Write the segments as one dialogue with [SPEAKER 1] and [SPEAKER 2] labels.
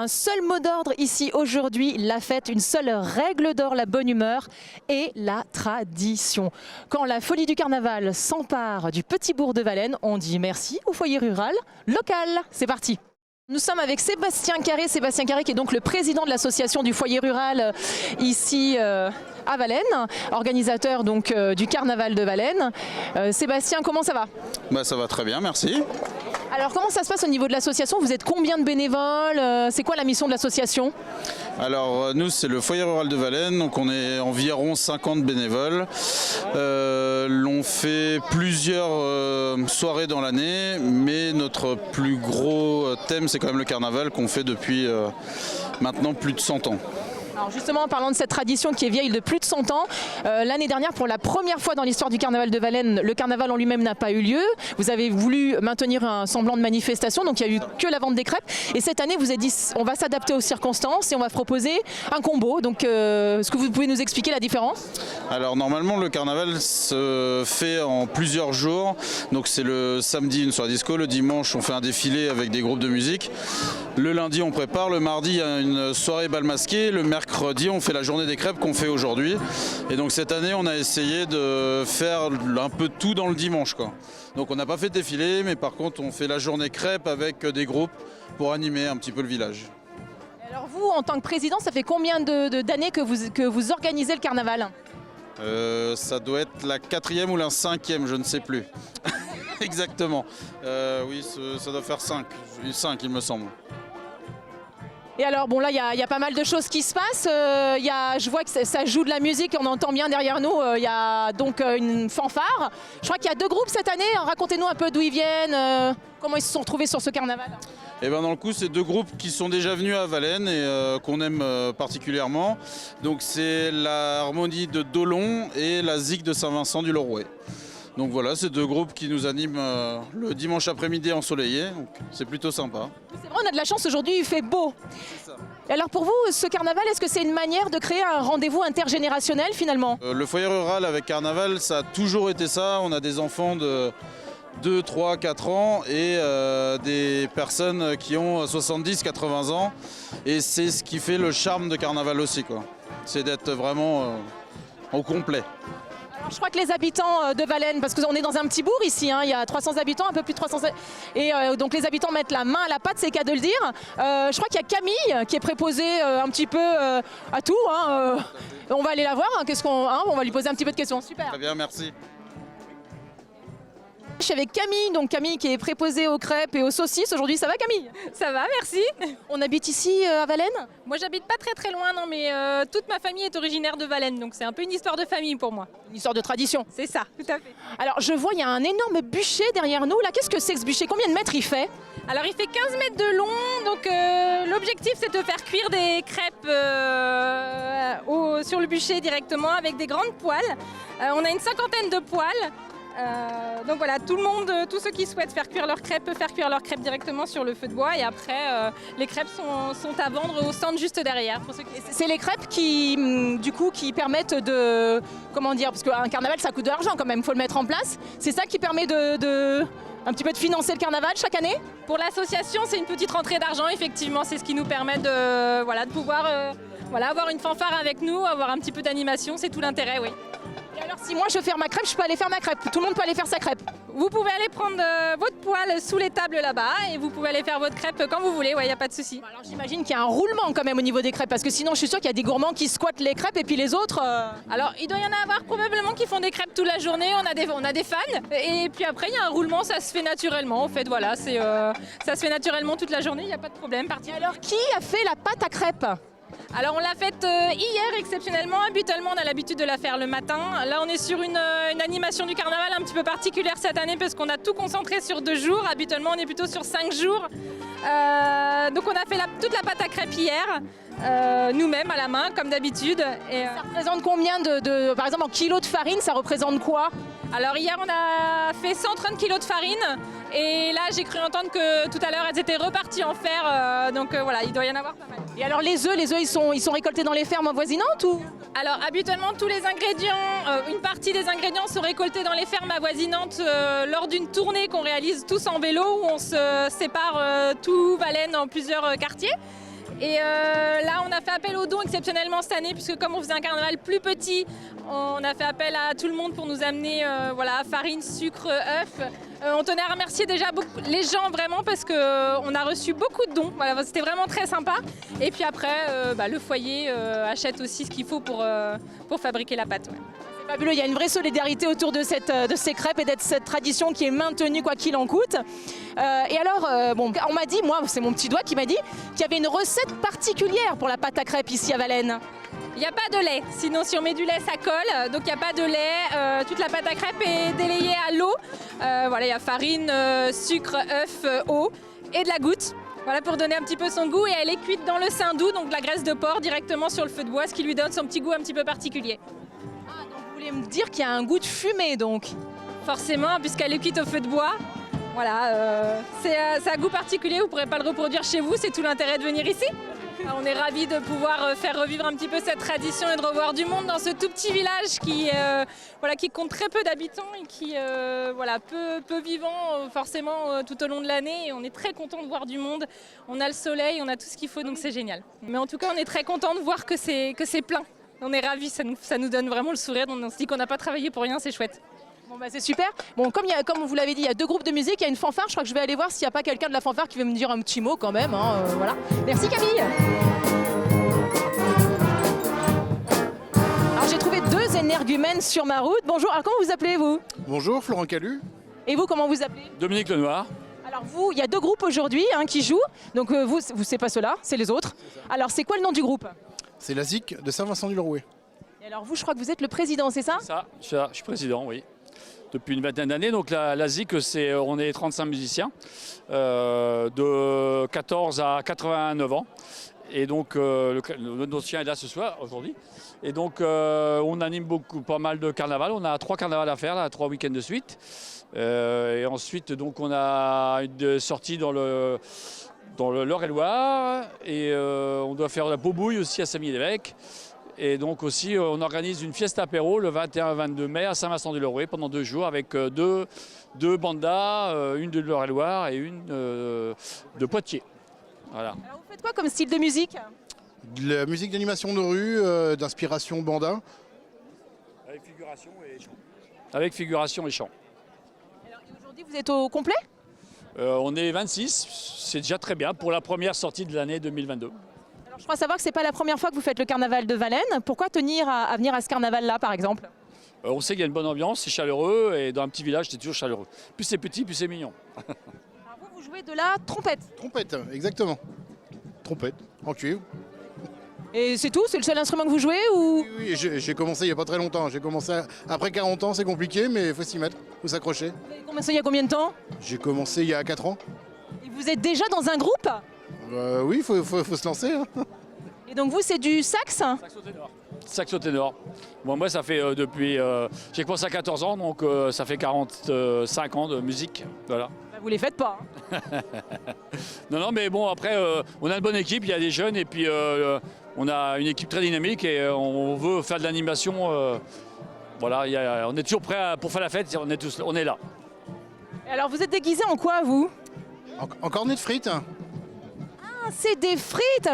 [SPEAKER 1] Un seul mot d'ordre ici aujourd'hui, la fête, une seule règle d'or, la bonne humeur et la tradition. Quand la folie du carnaval s'empare du petit bourg de Vallennes, on dit merci au foyer rural local. C'est parti. Nous sommes avec Sébastien Carré qui est donc le président de l'association du foyer rural ici à Vallennes, organisateur donc du carnaval de Vallennes. Sébastien, comment ça va?
[SPEAKER 2] Ça va très bien, merci.
[SPEAKER 1] Alors comment ça se passe au niveau de l'association? Vous êtes combien de bénévoles? C'est quoi la mission de l'association?
[SPEAKER 2] Alors nous c'est le foyer rural de Vallennes, donc on est environ 50 bénévoles. On fait plusieurs soirées dans l'année, mais notre plus gros thème c'est quand même le carnaval qu'on fait depuis maintenant plus de 100 ans.
[SPEAKER 1] Alors justement, en parlant de cette tradition qui est vieille de plus de 100 ans, l'année dernière, pour la première fois dans l'histoire du carnaval de Vallennes, le carnaval en lui-même n'a pas eu lieu. Vous avez voulu maintenir un semblant de manifestation, donc il n'y a eu que la vente des crêpes. Et cette année, vous avez dit on va s'adapter aux circonstances et on va proposer un combo. Donc est-ce que vous pouvez nous expliquer la différence?
[SPEAKER 2] Alors normalement, le carnaval se fait en plusieurs jours. Donc c'est le samedi une soirée disco, le dimanche on fait un défilé avec des groupes de musique. Le lundi on prépare, le mardi il y a une soirée bal masqué, le mercredi on fait la journée des crêpes qu'on fait aujourd'hui. Et donc cette année on a essayé de faire un peu tout dans le dimanche, quoi. Donc on n'a pas fait de défilé, mais par contre on fait la journée crêpes avec des groupes pour animer un petit peu le village.
[SPEAKER 1] Alors vous, en tant que président, ça fait combien d'années que vous organisez le carnaval?
[SPEAKER 2] Ça doit être la 4e ou la 5e, je ne sais plus. Exactement. Oui, ça doit faire 5 il me semble.
[SPEAKER 1] Et alors bon là il y a pas mal de choses qui se passent, je vois que ça joue de la musique, on entend bien derrière nous, il y a donc une fanfare. Je crois qu'il y a 2 groupes cette année, racontez-nous un peu d'où ils viennent, comment ils se sont retrouvés sur ce carnaval.
[SPEAKER 2] Et ben dans le coup c'est 2 groupes qui sont déjà venus à Vallennes et qu'on aime particulièrement. Donc c'est la Harmonie de Dolon et la Zig de Saint-Vincent du Lorouet. Donc voilà, c'est 2 groupes qui nous animent le dimanche après-midi ensoleillé, donc c'est plutôt sympa.
[SPEAKER 1] C'est vrai, on a de la chance aujourd'hui, il fait beau.
[SPEAKER 2] C'est ça.
[SPEAKER 1] Et alors pour vous, ce carnaval, est-ce que c'est une manière de créer un rendez-vous intergénérationnel finalement?
[SPEAKER 2] Le foyer rural avec carnaval, ça a toujours été ça. On a des enfants de 2, 3, 4 ans et des personnes qui ont 70, 80 ans. Et c'est ce qui fait le charme de carnaval aussi, quoi. C'est d'être vraiment au complet.
[SPEAKER 1] Alors, je crois que les habitants de Vallennes, parce qu'on est dans un petit bourg ici, hein, il y a 300 habitants, un peu plus de 300, et donc les habitants mettent la main à la pâte, c'est le cas de le dire. Je crois qu'il y a Camille qui est préposée un petit peu à tout. Hein, on va aller la voir, hein, on va lui poser un petit peu de questions. Super.
[SPEAKER 2] Très bien, merci.
[SPEAKER 1] Je suis avec Camille, donc Camille qui est préposée aux crêpes et aux saucisses. Aujourd'hui, ça va Camille?
[SPEAKER 3] Ça va, merci.
[SPEAKER 1] On habite ici à Vallennes?
[SPEAKER 3] Moi, j'habite pas très loin, non, mais toute ma famille est originaire de Vallennes, donc c'est un peu une histoire de famille pour moi.
[SPEAKER 1] Une histoire de tradition.
[SPEAKER 3] C'est ça, tout à fait.
[SPEAKER 1] Alors, je vois, il y a un énorme bûcher derrière nous. Là, qu'est-ce que c'est que ce bûcher? Combien de mètres il fait?
[SPEAKER 3] Alors, il fait 15 mètres de long, donc l'objectif, c'est de faire cuire des crêpes sur le bûcher directement avec des grandes poêles. On a une 50aine de poêles. Donc voilà, tout le monde, tous ceux qui souhaitent faire cuire leurs crêpes peuvent faire cuire leurs crêpes directement sur le feu de bois et après les crêpes sont à vendre au stand juste derrière.
[SPEAKER 1] C'est les crêpes qui, du coup, qui permettent de, comment dire, parce qu'un carnaval ça coûte de l'argent quand même, il faut le mettre en place. C'est ça qui permet un petit peu de financer le carnaval chaque année?
[SPEAKER 3] Pour l'association, c'est une petite rentrée d'argent, effectivement, c'est ce qui nous permet de pouvoir avoir une fanfare avec nous, avoir un petit peu d'animation, c'est tout l'intérêt, oui.
[SPEAKER 1] Et alors si moi je veux faire ma crêpe, je peux aller faire ma crêpe? Tout le monde peut aller faire sa crêpe?
[SPEAKER 3] Vous pouvez aller prendre votre poêle sous les tables là-bas et vous pouvez aller faire votre crêpe quand vous voulez, il n'y a pas de souci.
[SPEAKER 1] Alors j'imagine qu'il y a un roulement quand même au niveau des crêpes, parce que sinon je suis sûre qu'il y a des gourmands qui squattent les crêpes et puis les autres...
[SPEAKER 3] Alors il doit y en avoir probablement qui font des crêpes toute la journée, on a des fans, et puis après il y a un roulement, ça se fait naturellement en fait, voilà, ça se fait naturellement toute la journée, il n'y a pas de problème.
[SPEAKER 1] Alors qui a fait la pâte à crêpes?
[SPEAKER 3] Alors on l'a faite hier exceptionnellement, habituellement on a l'habitude de la faire le matin. Là on est sur une animation du carnaval un petit peu particulière cette année parce qu'on a tout concentré sur 2 jours, habituellement on est plutôt sur 5 jours. Donc on a fait toute la pâte à crêpes hier, nous-mêmes à la main comme d'habitude.
[SPEAKER 1] Ça représente combien par exemple en kilos de farine, ça représente quoi?
[SPEAKER 3] Alors hier on a fait 130 kg de farine et là j'ai cru entendre que tout à l'heure elles étaient reparties en fer, donc voilà, il doit y en avoir pas mal.
[SPEAKER 1] Et alors les œufs ils sont récoltés dans les fermes avoisinantes ou?
[SPEAKER 3] Alors habituellement tous les ingrédients, une partie des ingrédients sont récoltés dans les fermes avoisinantes lors d'une tournée qu'on réalise tous en vélo où on se sépare tout Vallennes en plusieurs quartiers. Et là, on a fait appel aux dons exceptionnellement cette année, puisque comme on faisait un carnaval plus petit, on a fait appel à tout le monde pour nous amener voilà, farine, sucre, œufs. On tenait à remercier déjà beaucoup les gens vraiment parce qu'on a reçu beaucoup de dons. Voilà, c'était vraiment très sympa. Et puis après, le foyer achète aussi ce qu'il faut pour fabriquer la pâte. Ouais.
[SPEAKER 1] C'est fabuleux, il y a une vraie solidarité autour de ces crêpes et de cette tradition qui est maintenue quoi qu'il en coûte. Et alors, on m'a dit, moi c'est mon petit doigt qui m'a dit qu'il y avait une recette particulière pour la pâte à crêpes ici à Valennes.
[SPEAKER 3] Il n'y a pas de lait, sinon si on met du lait ça colle, donc il n'y a pas de lait, toute la pâte à crêpes est délayée à l'eau. Voilà, il y a farine, sucre, œuf, eau et de la goutte. Voilà pour donner un petit peu son goût et elle est cuite dans le saindoux, donc de la graisse de porc directement sur le feu de bois, ce qui lui donne son petit goût un petit peu particulier.
[SPEAKER 1] Ah, donc vous voulez me dire qu'il y a un goût de fumée donc?
[SPEAKER 3] Forcément, puisqu'elle est cuite au feu de bois. Voilà, c'est un goût particulier, vous ne pourrez pas le reproduire chez vous, c'est tout l'intérêt de venir ici. On est ravis de pouvoir faire revivre un petit peu cette tradition et de revoir du monde dans ce tout petit village qui compte très peu d'habitants et qui peu vivant forcément tout au long de l'année. Et on est très content de voir du monde, on a le soleil, on a tout ce qu'il faut, donc c'est génial. Mais en tout cas, on est très content de voir que c'est plein. On est ravis, ça nous donne vraiment le sourire, on se dit qu'on n'a pas travaillé pour rien, c'est chouette.
[SPEAKER 1] Bon bah c'est super. Bon comme vous l'avez dit, il y a 2 groupes de musique, il y a une fanfare. Je crois que je vais aller voir s'il n'y a pas quelqu'un de la fanfare qui veut me dire un petit mot quand même. Voilà. Merci Camille. Alors j'ai trouvé 2 énergumènes sur ma route. Bonjour, alors comment vous appelez-vous?
[SPEAKER 4] Bonjour, Florent Calu.
[SPEAKER 1] Et vous, comment vous appelez?
[SPEAKER 5] Dominique Lenoir.
[SPEAKER 1] Alors vous, il y a 2 groupes aujourd'hui qui jouent. Donc vous c'est pas ceux-là, c'est les autres. Alors c'est quoi le nom du groupe?
[SPEAKER 4] C'est la ZIC de Saint-Vincent-du-Lerouet.
[SPEAKER 1] Et alors vous, je crois que vous êtes le président, c'est ça?
[SPEAKER 5] Ça, je suis président, oui. Depuis une vingtaine d'années. Donc la ZIC, on est 35 musiciens de 14 à 89 ans. Et donc notre chien est là ce soir, aujourd'hui. Et donc on anime pas mal de carnaval. On a 3 carnavals à faire, là, 3 week-ends de suite. Et ensuite, donc, on a une sortie dans l'Eure-et-Loire. Et on doit faire la Beaubouille aussi à Saint-Mihiel-l'Évêque. Et donc aussi, on organise une fiesta apéro le 21-22 mai à Saint-Vincent-du-Lerouet pendant 2 jours avec deux bandas, une de l'Eure-et-Loire et une de Poitiers. Voilà.
[SPEAKER 1] Alors vous faites quoi comme style de musique?
[SPEAKER 4] De la musique d'animation de rue, d'inspiration banda.
[SPEAKER 5] Avec figuration et chant. Avec figuration et chant.
[SPEAKER 1] Alors aujourd'hui, vous êtes au complet?
[SPEAKER 5] On est 26, c'est déjà très bien pour la première sortie de l'année 2022.
[SPEAKER 1] Je crois savoir que ce n'est pas la première fois que vous faites le carnaval de Valennes. Pourquoi tenir à venir à ce carnaval-là, par exemple?
[SPEAKER 5] On sait qu'il y a une bonne ambiance, c'est chaleureux, et dans un petit village, c'est toujours chaleureux. Plus c'est petit, plus c'est mignon.
[SPEAKER 1] Alors vous jouez de la trompette.
[SPEAKER 4] Trompette, exactement. Trompette, en cuivre.
[SPEAKER 1] Et c'est tout? C'est le seul instrument que vous jouez ou...
[SPEAKER 4] Oui, j'ai commencé il n'y a pas très longtemps. J'ai commencé après 40 ans, c'est compliqué, mais il faut s'y mettre, il faut s'accrocher.
[SPEAKER 1] Vous avez commencé il y a combien de temps?
[SPEAKER 4] J'ai commencé il y a 4 ans.
[SPEAKER 1] Et vous êtes déjà dans un groupe?
[SPEAKER 4] Oui, il faut se lancer. Hein.
[SPEAKER 1] Et donc vous, c'est du sax?
[SPEAKER 5] Saxo-ténor. Saxo-ténor. Moi, ça fait depuis... j'ai commencé à 14 ans, donc ça fait 45 ans de musique. Voilà.
[SPEAKER 1] Bah, vous les faites pas. Hein.
[SPEAKER 5] Non, mais bon, après, on a une bonne équipe, il y a des jeunes, et puis on a une équipe très dynamique, et on veut faire de l'animation. Voilà, on est toujours prêt pour faire la fête, on est là.
[SPEAKER 1] Et alors vous êtes déguisé en quoi, vous?
[SPEAKER 4] En cornet de frites.
[SPEAKER 1] Ah, c'est des frites!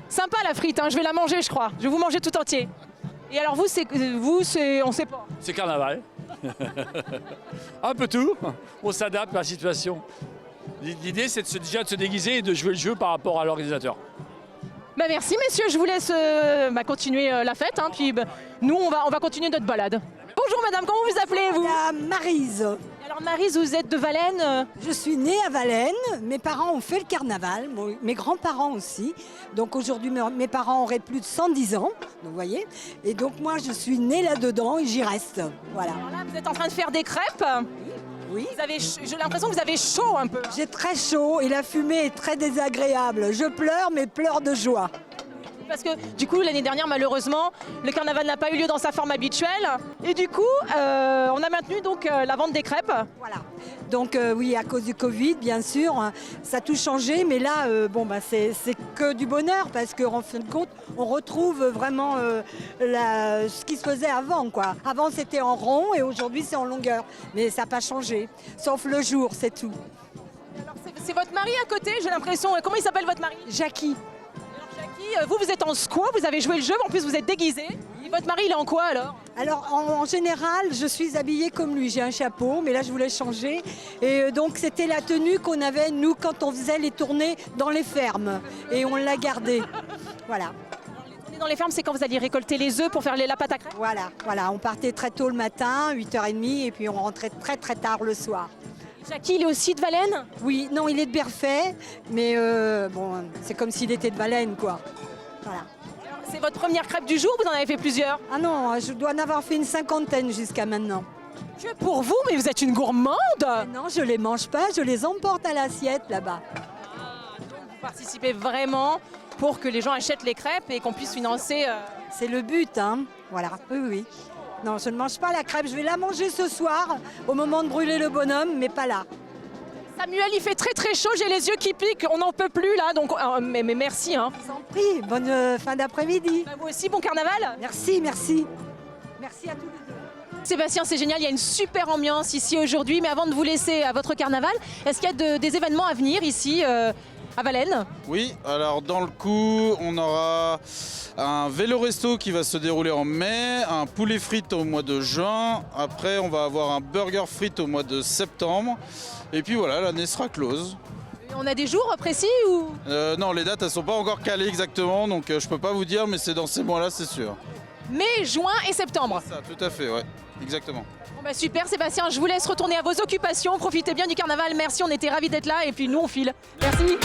[SPEAKER 1] Sympa la frite, hein, je vais la manger, je crois. Je vais vous manger tout entier. Et alors vous, on sait pas.
[SPEAKER 5] C'est carnaval. Un peu tout. On s'adapte à la situation. L'idée, c'est déjà de se déguiser et de jouer le jeu par rapport à l'organisateur.
[SPEAKER 1] Bah merci messieurs, je vous laisse continuer la fête. Hein, puis nous, on va continuer notre balade. Bonjour madame, comment vous appelez vous?
[SPEAKER 6] Maryse.
[SPEAKER 1] Alors Maryse, vous êtes de Valennes?
[SPEAKER 6] Je suis née à Valennes, mes parents ont fait le carnaval, mes grands-parents aussi. Donc aujourd'hui mes parents auraient plus de 110 ans, vous voyez. Et donc moi je suis née là-dedans et j'y reste. Voilà.
[SPEAKER 1] Alors là, vous êtes en train de faire des crêpes?
[SPEAKER 6] Oui.
[SPEAKER 1] J'ai l'impression que vous avez chaud un peu.
[SPEAKER 6] J'ai très chaud et la fumée est très désagréable. Je pleure mais pleure de joie.
[SPEAKER 1] Parce que du coup l'année dernière malheureusement le carnaval n'a pas eu lieu dans sa forme habituelle et du coup on a maintenu donc la vente des crêpes.
[SPEAKER 6] Voilà. Donc oui, à cause du Covid bien sûr, ça a tout changé, mais là c'est que du bonheur parce qu'en fin de compte on retrouve vraiment ce qui se faisait avant quoi. Avant c'était en rond et aujourd'hui c'est en longueur, mais ça n'a pas changé, sauf le jour, c'est tout.
[SPEAKER 1] Alors C'est votre mari à côté, j'ai l'impression. Comment il s'appelle votre mari?
[SPEAKER 6] Jackie.
[SPEAKER 1] Alors Jackie, vous êtes en squat, vous avez joué le jeu, en plus vous êtes déguisé. Et votre mari, il est en quoi alors?
[SPEAKER 6] Alors en général, je suis habillée comme lui. J'ai un chapeau, mais là je voulais changer. Et donc c'était la tenue qu'on avait nous quand on faisait les tournées dans les fermes. Et on l'a gardée. Voilà.
[SPEAKER 1] On est dans les fermes, c'est quand vous alliez récolter les œufs pour faire la pâte à crêpes?
[SPEAKER 6] Voilà. On partait très tôt le matin, 8h30, et puis on rentrait très très tard le soir.
[SPEAKER 1] Jackie, il est aussi de Valène?
[SPEAKER 6] Oui, non, il est de Berfait, mais bon, c'est comme s'il était de Valène, quoi. Voilà.
[SPEAKER 1] C'est votre première crêpe du jour, vous en avez fait plusieurs?
[SPEAKER 6] Ah non, je dois en avoir fait une 50aine jusqu'à maintenant.
[SPEAKER 1] Que pour vous, mais vous êtes une gourmande!
[SPEAKER 6] Non, je les mange pas, je les emporte à l'assiette là-bas.
[SPEAKER 1] Vous participez vraiment pour que les gens achètent les crêpes et qu'on puisse financer...
[SPEAKER 6] C'est le but, hein. Voilà, oui. Non, je ne mange pas la crêpe, je vais la manger ce soir, au moment de brûler le bonhomme, mais pas là.
[SPEAKER 1] Samuel, il fait très très chaud, j'ai les yeux qui piquent, on n'en peut plus là, donc mais merci. Hein.
[SPEAKER 6] Je vous en prie, bonne fin d'après-midi.
[SPEAKER 1] Bah, vous aussi, bon carnaval.
[SPEAKER 6] Merci. Merci à tous les deux.
[SPEAKER 1] Sébastien, c'est génial, il y a une super ambiance ici aujourd'hui, mais avant de vous laisser à votre carnaval, est-ce qu'il y a des événements à venir ici à Valène?
[SPEAKER 2] Oui, alors dans le coup, on aura un vélo resto qui va se dérouler en mai, un poulet frites au mois de juin, après on va avoir un burger frites au mois de septembre, et puis voilà, l'année sera close.
[SPEAKER 1] Et on a des jours précis ou?
[SPEAKER 2] Non, les dates elles sont pas encore calées exactement, donc je peux pas vous dire, mais c'est dans ces mois-là, c'est sûr.
[SPEAKER 1] Mai, juin et septembre.
[SPEAKER 2] Ça, tout à fait, ouais, exactement.
[SPEAKER 1] Bon bah super Sébastien, je vous laisse retourner à vos occupations, profitez bien du carnaval, merci, on était ravis d'être là et puis nous on file. Merci.